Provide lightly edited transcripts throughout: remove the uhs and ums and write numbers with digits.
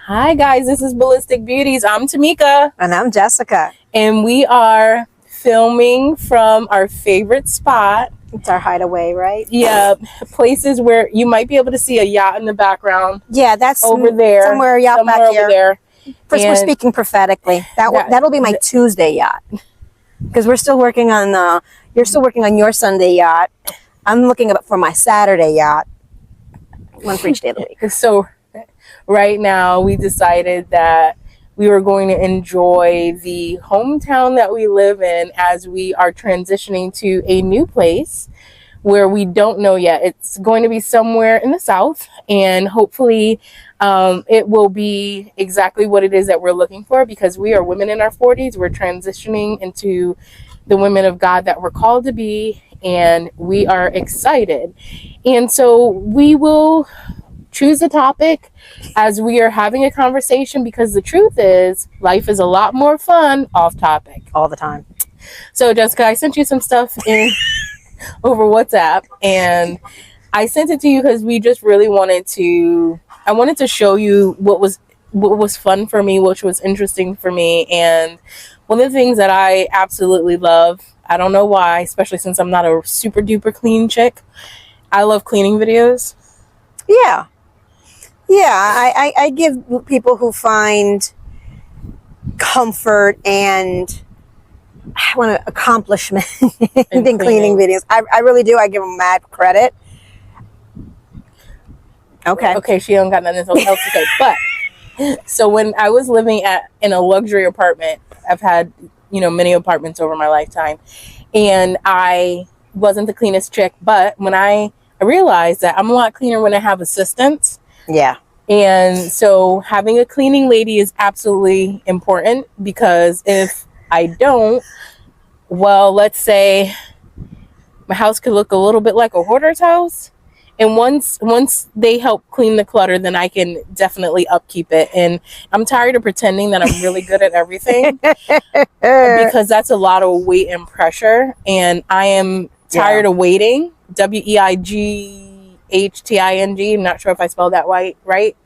Hi guys, this is Ballistic Beauties. I'm Tamika. And I'm Jessica. And we are filming from our favorite spot. It's our hideaway, right? Yeah, places where you might be able to see a yacht in the background. Yeah, that's over there. Somewhere yacht back here. Over there. First, we're speaking prophetically. That'll be my Tuesday yacht. Because we're still working on, you're still working on your Sunday yacht. I'm looking for my Saturday yacht. One for each day of the week. So right now we decided that we were going to enjoy the hometown that we live in as we are transitioning to a new place where we don't know yet. It's going to be somewhere in the South, and hopefully it will be exactly what it is that we're looking for, because we are women in our 40s. We're transitioning into the women of God that we're called to be, and we are excited. And so we will choose a topic as we are having a conversation, because the truth is life is a lot more fun off topic all the time. So Jessica, I sent you some stuff in over WhatsApp, and I sent it to you because we just really wanted to show you what was fun for me, which was interesting for me. And one of the things that I absolutely love, I don't know why, especially since I'm not a super duper clean chick, I love cleaning videos. Yeah. I give people who find comfort and accomplishment in cleaning videos. I really do. I give them mad credit. Okay, she don't got nothing else to say. But so when I was living in a luxury apartment, I've had many apartments over my lifetime, and I wasn't the cleanest chick. But when I realized that I'm a lot cleaner when I have assistants. Yeah. And so having a cleaning lady is absolutely important, because if I don't, well, let's say my house could look a little bit like a hoarder's house. And once they help clean the clutter, then I can definitely upkeep it. And I'm tired of pretending that I'm really good at everything because that's a lot of weight and pressure. And I am tired of waiting. WEIGHTING. I'm not sure if I spelled that right.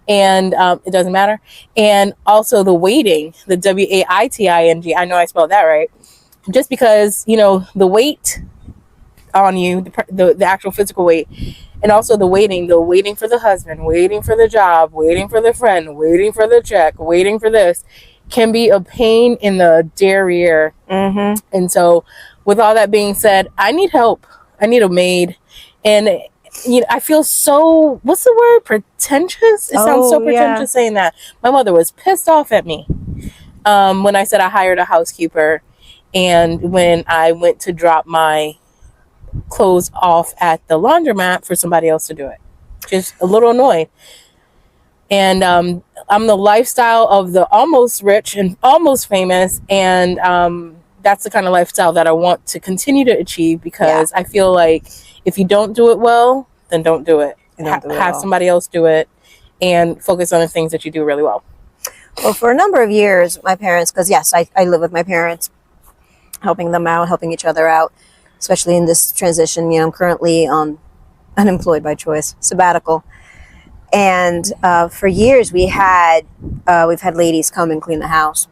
And it doesn't matter. And also the waiting, the WAITING. I know I spelled that right. Just because, the weight on you, the actual physical weight, and also the waiting for the husband, waiting for the job, waiting for the friend, waiting for the check, waiting for this, can be a pain in the derriere. Mm-hmm. And so with all that being said, I need help. I need a maid. And I feel so, what's the word? Pretentious? It sounds so pretentious saying that. My mother was pissed off at me when I said I hired a housekeeper, and when I went to drop my clothes off at the laundromat for somebody else to do it. Just a little annoyed. And I'm the lifestyle of the almost rich and almost famous, and that's the kind of lifestyle that I want to continue to achieve, because I feel like if you don't do it well, then don't do it. Have somebody else do it, and focus on the things that you do really well. Well, for a number of years, my parents, because yes, I live with my parents, helping them out, helping each other out, especially in this transition. I'm currently unemployed by choice, sabbatical. And for years we've had ladies come and clean the house,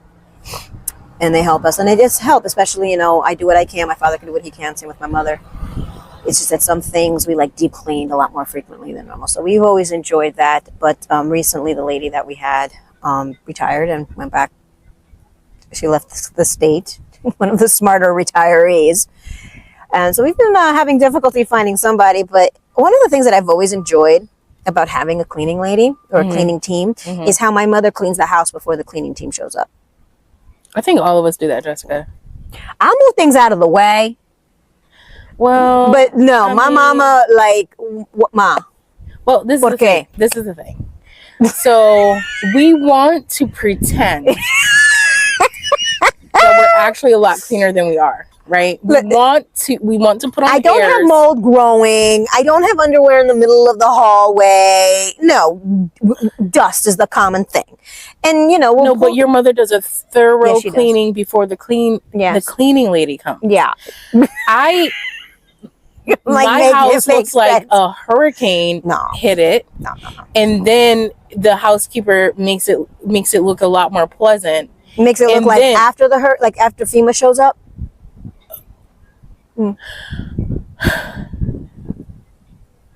and they help us, and they just help, especially, I do what I can. My father can do what he can, same with my mother. It's just that some things we like deep cleaned a lot more frequently than normal. So we've always enjoyed that. But recently the lady that we had retired and went back. She left the state, one of the smarter retirees. And so we've been having difficulty finding somebody. But one of the things that I've always enjoyed about having a cleaning lady or a cleaning team is how my mother cleans the house before the cleaning team shows up. I think all of us do that, Jessica. I'll move things out of the way. Well, but no, my mama, ma. Well, this is the thing. This is the thing. So we want to pretend that we're actually a lot cleaner than we are, right? We want to put on I don't have mold growing. I don't have underwear in the middle of the hallway. No, dust is the common thing. And but your mother does a thorough cleaning before the cleaning lady comes. Yeah. my house looks like a hurricane hit it. No. And then the housekeeper makes it look a lot more pleasant. Makes it look like after after FEMA shows up.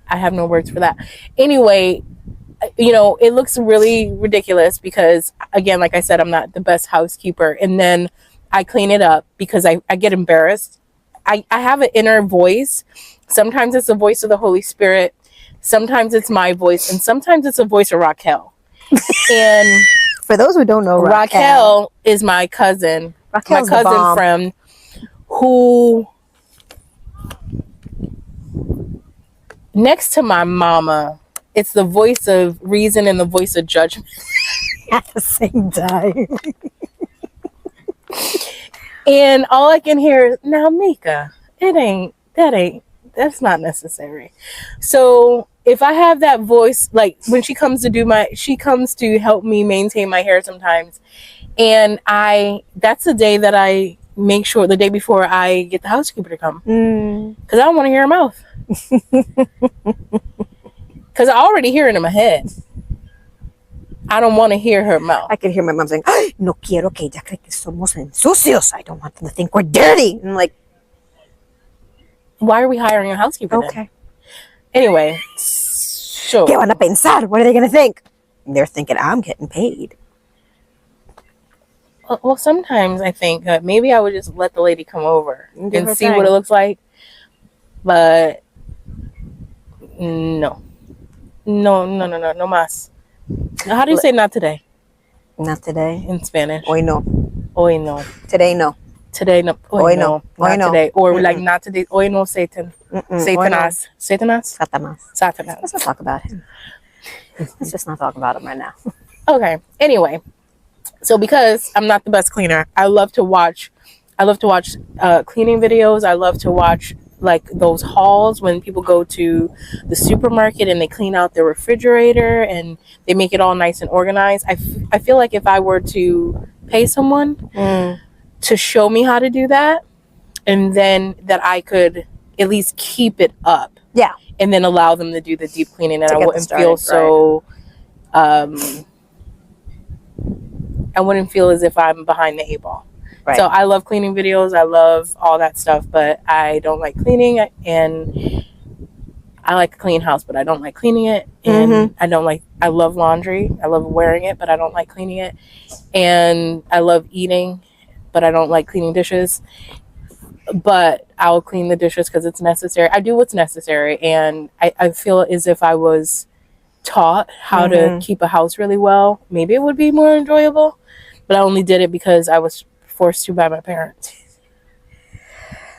I have no words for that. Anyway, it looks really ridiculous because, again, like I said, I'm not the best housekeeper. And then I clean it up because I get embarrassed. I have an inner voice. Sometimes it's the voice of the Holy Spirit. Sometimes it's my voice. And sometimes it's a voice of Raquel. And for those who don't know, Raquel is my cousin. Raquel's my cousin friend who, next to my mama, it's the voice of reason and the voice of judgment at the same time. And all I can hear is, now Mika, that's not necessary. So if I have that voice, like when she comes to help me maintain my hair sometimes. And that's the day that I make sure, the day before I get the housekeeper to come. Because I don't want to hear her mouth. Because I already hear it in my head. I don't want to hear her mouth. I can hear my mom saying, no quiero que ella cree que somos ensucios. I don't want them to think we're dirty. And I'm like, why are we hiring a housekeeper then? Okay. Anyway, so. ¿Qué van a pensar? What are they going to think? They're thinking I'm getting paid. Well, sometimes I think maybe I would just let the lady come over and see what it looks like. But no más. How do you say not today? Not today. In Spanish. Hoy no. Hoy no. Today no. Today no. Hoy no. Not today. Or like not today. Hoy no, Satan. Satanas. Satanas? Satanas. Let's not talk about him. Let's just not talk about him right now. Okay. Anyway. So because I'm not the best cleaner, I love to watch cleaning videos. I love to watch like those hauls when people go to the supermarket and they clean out their refrigerator and they make it all nice and organized. I feel like if I were to pay someone to show me how to do that, and then that I could at least keep it up. Yeah. And then allow them to do the deep cleaning, and I wouldn't feel so I wouldn't feel as if I'm behind the 8 ball. Right. So I love cleaning videos. I love all that stuff, but I don't like cleaning, and I like a clean house, but I don't like cleaning it. And I love laundry. I love wearing it, but I don't like cleaning it. And I love eating, but I don't like cleaning dishes. But I'll clean the dishes because it's necessary. I do what's necessary. And I feel as if I was taught how to keep a house really well, maybe it would be more enjoyable. But I only did it because I was forced to by my parents.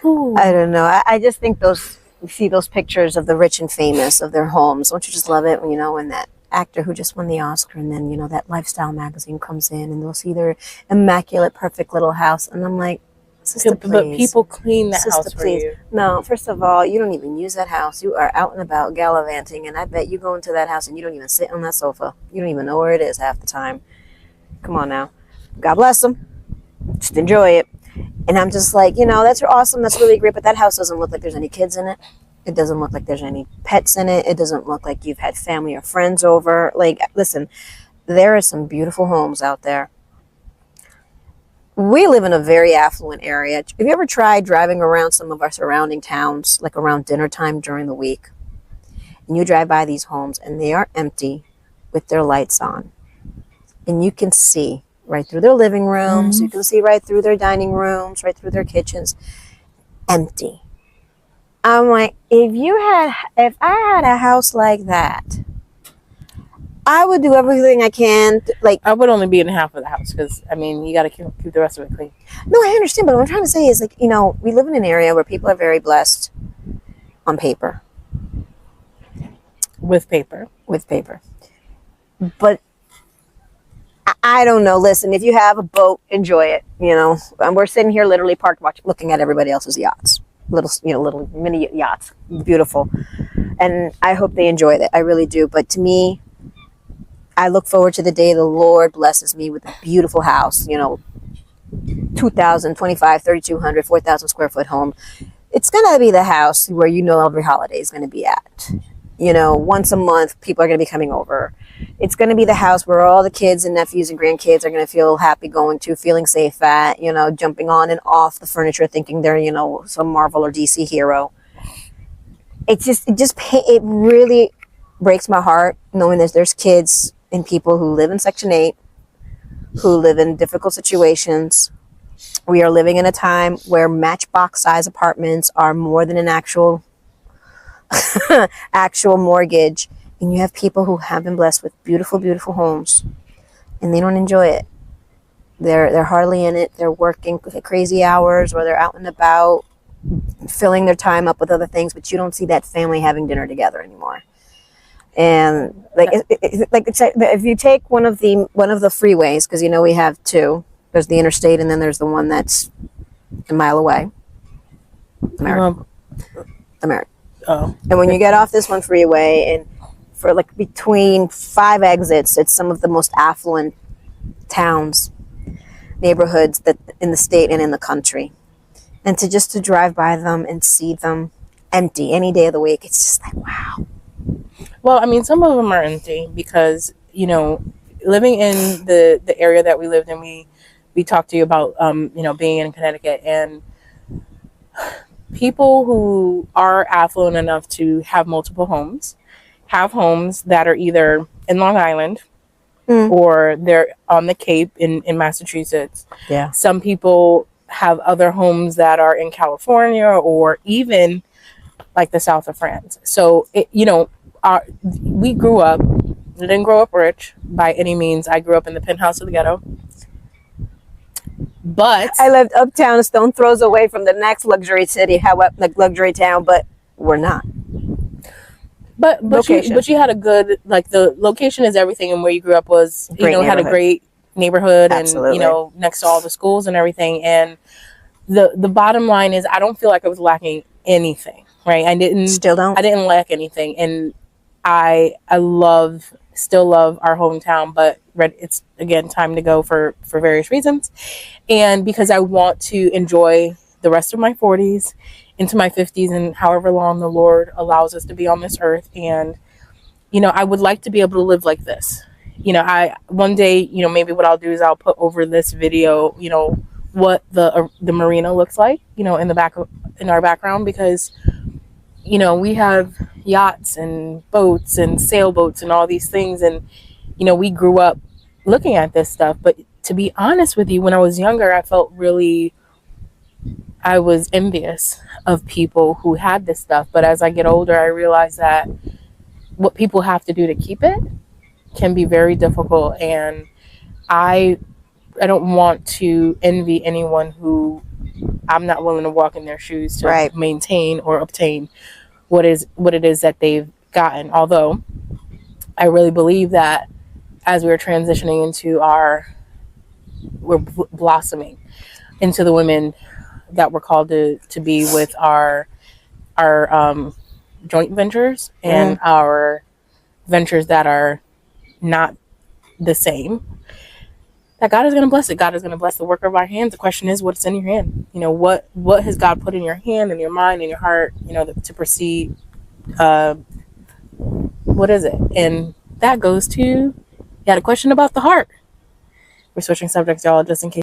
Ooh. I don't know. I just think you see those pictures of the rich and famous of their homes. Don't you just love it when, when that actor who just won the Oscar, and then, that lifestyle magazine comes in and they'll see their immaculate, perfect little house. And I'm like, sister, please. But people clean that house for you. No, first of all, you don't even use that house. You are out and about gallivanting, and I bet you go into that house and you don't even sit on that sofa. You don't even know where it is half the time. Come on now. God bless them. Just enjoy it. And I'm just like, that's awesome. That's really great. But that house doesn't look like there's any kids in it. It doesn't look like there's any pets in it. It doesn't look like you've had family or friends over. Like, listen, there are some beautiful homes out there. We live in a very affluent area. Have you ever tried driving around some of our surrounding towns, like around dinner time during the week? And you drive by these homes and they are empty with their lights on. And you can see right through their living rooms. You can see right through their dining rooms, right through their kitchens. Empty. I'm like, if I had a house like that, I would do everything I can. I would only be in half of the house because, you got to keep the rest of it clean. No, I understand. But what I'm trying to say is, we live in an area where people are very blessed on paper. With paper. But I don't know. Listen, if you have a boat, enjoy it. And we're sitting here literally parked looking at everybody else's yachts. Little mini yachts. Beautiful. And I hope they enjoy it. I really do. But to me, I look forward to the day the Lord blesses me with a beautiful house, 2,000, 2,500, 3,200, 4,000 square foot home it's going to be the house where every holiday is going to be at. Once a month, people are going to be coming over. It's going to be the house where all the kids and nephews and grandkids are going to feel happy going to, feeling safe at, jumping on and off the furniture, thinking they're, some Marvel or DC hero. It really breaks my heart knowing that there's kids and people who live in Section 8, who live in difficult situations. We are living in a time where matchbox size apartments are more than an actual mortgage, and you have people who have been blessed with beautiful, beautiful homes, and they don't enjoy it. They're hardly in it. They're working crazy hours, or they're out and about, filling their time up with other things. But you don't see that family having dinner together anymore. And if you take one of the freeways, because we have two. There's the interstate, and then there's the one that's a mile away. American. Oh. And when you get off this one freeway, and for between 5 exits, it's some of the most affluent towns, neighborhoods that in the state and in the country. And to drive by them and see them empty any day of the week, it's just like, wow. Well, I mean, some of them are empty because, living in the area that we lived in, we talked to you about, being in Connecticut, and people who are affluent enough to have multiple homes have homes that are either in Long Island or they're on the Cape in Massachusetts. Yeah. Some people have other homes that are in California or even like the south of France. So, we grew up, we didn't grow up rich by any means. I grew up in the penthouse of the ghetto. But I lived uptown, a stone throws away from the next luxury city, luxury town, but we're not. But you had a good, the location is everything, and where you grew up was, had a great neighborhood. Absolutely. And, next to all the schools and everything. And the bottom line is I don't feel like I was lacking anything, right? Still don't. I didn't lack anything. And I still love our hometown, but it's again time to go for various reasons, and because I want to enjoy the rest of my 40s into my 50s and however long the Lord allows us to be on this earth. And I would like to be able to live like this. One day, maybe what I'll do is I'll put over this video, what the marina looks like, in our background, because we have yachts and boats and sailboats and all these things. And, we grew up looking at this stuff. But to be honest with you, when I was younger, I was envious of people who had this stuff. But as I get older, I realize that what people have to do to keep it can be very difficult. And I don't want to envy anyone who I'm not willing to walk in their shoes to maintain or obtain what it is that they've gotten. Although I really believe that as we're transitioning into we're blossoming into the women that we're called to be with our joint ventures and our ventures that are not the same, that God is going to bless it. God is going to bless the work of our hands. The question is, what's in your hand? What has God put in your hand, in your mind, in your heart, to proceed? What is it? And that goes to, you had a question about the heart. We're switching subjects, y'all, just in case